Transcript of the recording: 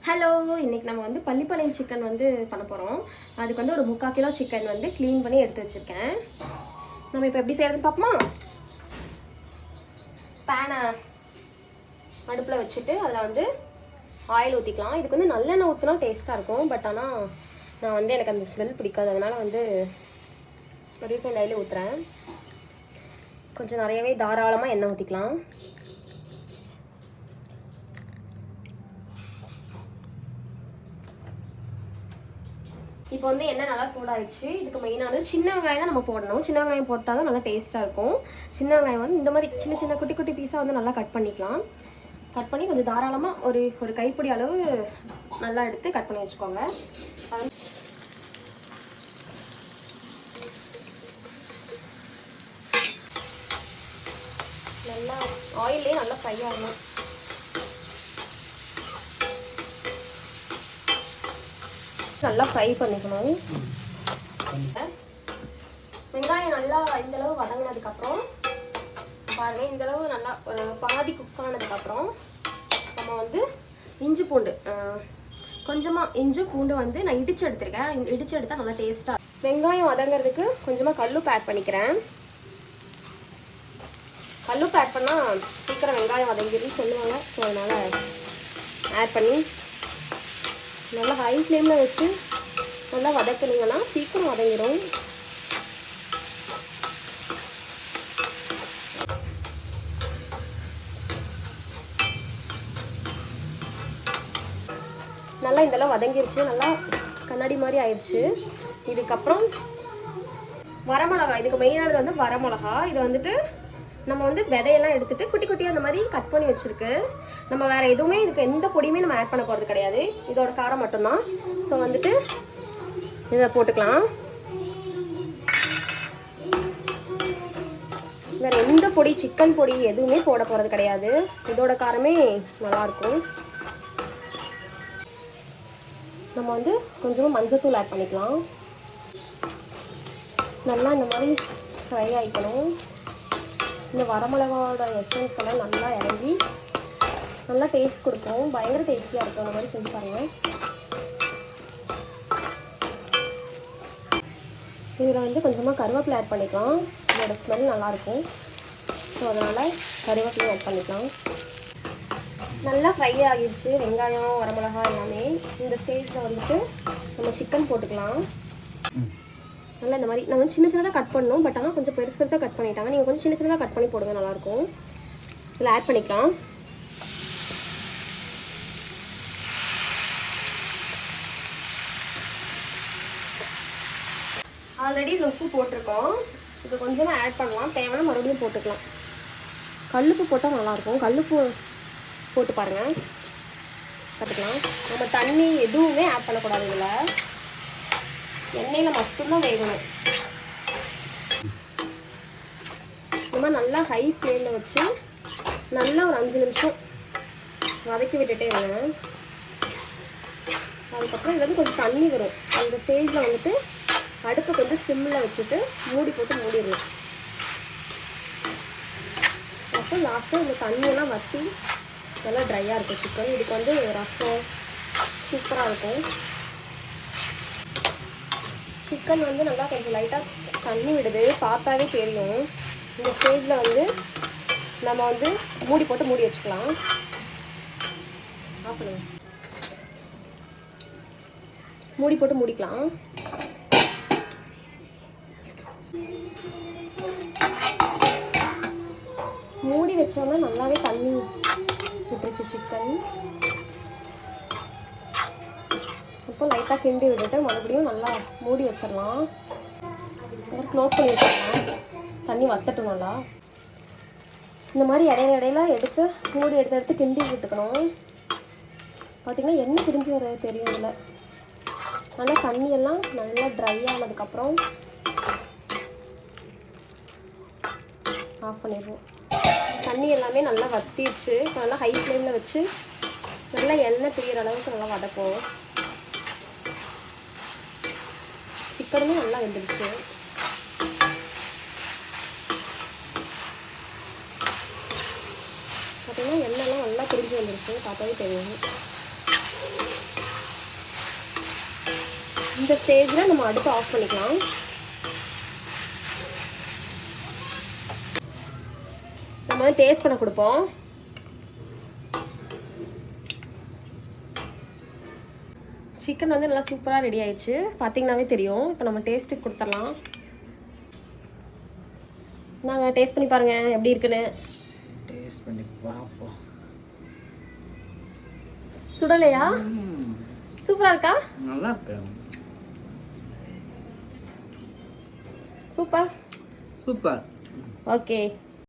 Hello, இன்றைக்கி நம்ம வந்து பள்ளிப்பாளையம் சிக்கன் வந்து பண்ண போகிறோம். அதுக்கு வந்து ஒரு 3/4 கிலோ சிக்கன் வந்து க்ளீன் பண்ணி எடுத்து வச்சுருக்கேன். நம்ம இப்போ எப்படி செய்கிறதுன்னு பார்ப்போமா? பேனை அடுப்பில் வச்சுட்டு அதில் வந்து ஆயில் ஊற்றிக்கலாம். இதுக்கு வந்து நல்லெண்ணெய் ஊற்றினா டேஸ்ட்டாக இருக்கும். பட் ஆனால் நான் வந்து எனக்கு அந்த ஸ்மெல் பிடிக்காது. அதனால் வந்து ரீஃபைண்ட் ஆயிலே ஊற்றுறேன். கொஞ்சம் நிறையவே தாராளமாக எண்ணெய் ஊற்றிக்கலாம். இப்போ வந்து எண்ணெய் நல்லா சூடாகிடுச்சு. இதுக்கு மெயினாக வந்து சின்ன வெங்காயம் தான் நம்ம போடணும். சின்ன வெங்காயம் போட்டால் தான் நல்லா டேஸ்ட்டாக இருக்கும். சின்ன வெங்காயம் வந்து இந்த மாதிரி சின்ன சின்ன குட்டி குட்டி பீஸாக வந்து நல்லா கட் பண்ணிக்கலாம். கட் பண்ணி கொஞ்சம் தாராளமாக ஒரு கைப்பிடி அளவு நல்லா எடுத்து கட் பண்ணி வச்சுக்கோங்க. அது நல்லா ஆயிலே நல்லா ஃப்ரை ஆகணும். நல்லா ஃப்ரை பண்ணிக்கணும். வெங்காயம் நல்லா இந்தளவு வதங்கினதுக்கப்புறம் பாருங்கள், இந்தளவு நல்லா ஒரு பாதி குக் ஆனதுக்கப்புறம் நம்ம வந்து இஞ்சி பூண்டு கொஞ்சமாக இஞ்சி பூண்டு வந்து நான் இடித்து எடுத்துருக்கேன். இடித்து எடுத்தால் நல்லா டேஸ்ட்டாக. வெங்காயம் வதங்கிறதுக்கு கொஞ்சமாக கல்லுப்பு ஆட் பண்ணிக்கிறேன். கல்லுப்பு ஆட் பண்ணால் சீக்கிரம் வெங்காயம் வதங்கிடுன்னு சொல்லுவாங்க. ஸோ அதனால் ஆட் பண்ணி நல்லா ஹை ஃப்ளேமில் வச்சு நல்லா வதக்குனீங்கன்னா சீக்கிரம் வதங்கிடும். நல்லா இதெல்லாம் வதங்கிருச்சு. நல்லா கண்ணாடி மாதிரி ஆயிடுச்சு. இதுக்கப்புறம் வரமிளகா, இதுக்கு மெயினானது வந்து வரமிளகா. இது வந்துட்டு நம்ம வந்து விதையெல்லாம் எடுத்துட்டு குட்டி குட்டியாக அந்த மாதிரி கட் பண்ணி வச்சுருக்கு. நம்ம வேறு எதுவுமே இதுக்கு எந்த பொடியுமே நம்ம ஆட் பண்ண போகிறது கிடையாது. இதோட காரம் மட்டும்தான். ஸோ வந்துட்டு இதை போட்டுக்கலாம். வேறு எந்த பொடி, சிக்கன் பொடி எதுவுமே போட போகிறது கிடையாது. இதோட காரமே நல்லாயிருக்கும். நம்ம வந்து கொஞ்சமாக மஞ்சத்தூள் ஆட் பண்ணிக்கலாம். நல்லா இந்த மாதிரி ஃப்ரை ஆகிக்கணும். இந்த வரமிளகாவோட எசன்ஸ் எல்லாம் நல்லா இறங்கி நல்லா டேஸ்ட் கொடுக்கும். பயங்கர டேஸ்டியாக இருக்கும். அந்த மாதிரி செஞ்சு பாருங்கள். இதில் வந்து கொஞ்சமாக கருவேப்பிலை ஆட் பண்ணிக்கலாம். இதோட ஸ்மெல் நல்லாயிருக்கும். ஸோ அதனால் கருவேப்பிலை ஆட் பண்ணிக்கலாம். நல்லா ஃப்ரை ஆகிடுச்சு வெங்காயம் வரமிளகா எல்லாமே. இந்த ஸ்டேஜில் வந்துட்டு நம்ம சிக்கன் போட்டுக்கலாம். நல்லா இந்த மாதிரி நம்ம சின்ன சின்னதாக கட் பண்ணணும். பட் ஆனால் கொஞ்சம் பெருசு பெருசாக கட் பண்ணிட்டாங்க. நீங்கள் கொஞ்சம் சின்ன சின்னதாக கட் பண்ணி போடுங்க, நல்லாயிருக்கும். இதில் ஆட் பண்ணிக்கலாம். ஆல்ரெடி இதில் உப்பு போட்டிருக்கோம். இது கொஞ்சமாக ஆட் பண்ணலாம். தேவையான மறுபடியும் போட்டுக்கலாம். கல்லுப்பு போட்டால் நல்லாயிருக்கும். கல்லுப்பு போட்டு பாருங்கள், கற்றுக்கலாம். நம்ம தண்ணி எதுவுமே ஆட் பண்ணக்கூடாது. இதில் எண்ணெயில் மட்டும்தான் வேகணும். இந்த மாதிரி நல்லா ஹை ஃப்ளேமில் வச்சு நல்லா ஒரு 5 நிமிஷம் வதக்கி விட்டுட்டே இருங்க. அதுக்கப்புறம் இதில் வந்து கொஞ்சம் தண்ணி வரும். அந்த ஸ்டேஜில் வந்துட்டு அடுப்பை கொஞ்சம் சிம்மில் வச்சுட்டு மூடி போட்டு மூடிடணும். அப்புறம் லாஸ்ட்டாக இந்த தண்ணியெல்லாம் வற்றி நல்லா ட்ரையாக இருக்கும் சிக்கன். இதுக்கு வந்து ரசம் சூப்பராக இருக்கும். சிக்கன் வந்து நல்லா கொஞ்சம் லைட்டாக தண்ணி விடுது, பார்த்தாவே தெரியும். இந்த ஸ்டேஜில் வந்து நம்ம வந்து மூடி போட்டு மூடி வச்சுக்கலாம். ஆஃப் பண்ணுங்க. மூடி போட்டு மூடிக்கலாம். மூடி வச்சோம்னா நல்லாவே தண்ணி விட்டுருச்சு சிக்கன். இப்போ லைட்டாக கிண்டி விட்டுட்டு மறுபடியும் நல்லா மூடி வச்சிடலாம். அப்புறம் க்ளோஸ் பண்ணி வச்சிடலாம். தண்ணி வத்தட்டும் நல்லா. இந்த மாதிரி இடையில எடுத்து மூடி எடுத்து கிண்டி விட்டுக்கணும். பார்த்திங்கன்னா எண்ணெய் பிரிஞ்சு வர தெரியும். இதில் நல்லா தண்ணியெல்லாம் நல்லா ட்ரை ஆனதுக்கப்புறம் ஆஃப் பண்ணிடுவோம். தண்ணி எல்லாமே நல்லா வத்திடுச்சு. நல்லா ஹை ஃப்ளேமில் வச்சு நல்லா எண்ணெய் பிரிகிற அளவுக்கு நல்லா வதக்கும். சிக்கனுமே நல்லா வெந்துடுச்சு. பார்த்தீங்கன்னா எண்ணெய்லாம் நல்லா பிரிஞ்சு வந்துடுச்சு. பார்த்தாவே தெரியும். இந்த ஸ்டேஜில் நம்ம அடுப்பு ஆஃப் பண்ணிக்கலாம். நம்ம வந்து டேஸ்ட் பண்ண கொடுப்போம். சிக்கன் வந்து நல்லா சூப்பராக ரெடி ஆயிடுச்சு, பார்த்தீங்கன்னாவே தெரியும். இப்போ நம்ம டேஸ்ட்டுக்கு கொடுத்துடலாம். நாங்கள் டேஸ்ட் பண்ணி பாருங்கள் எப்படி இருக்குன்னு. டேஸ்ட் பண்ணி பார்ப்போம். சுடலையா? சூப்பராக இருக்கா? நல்லா இருக்கு. சூப்பர். சூப்பர். ஓகே.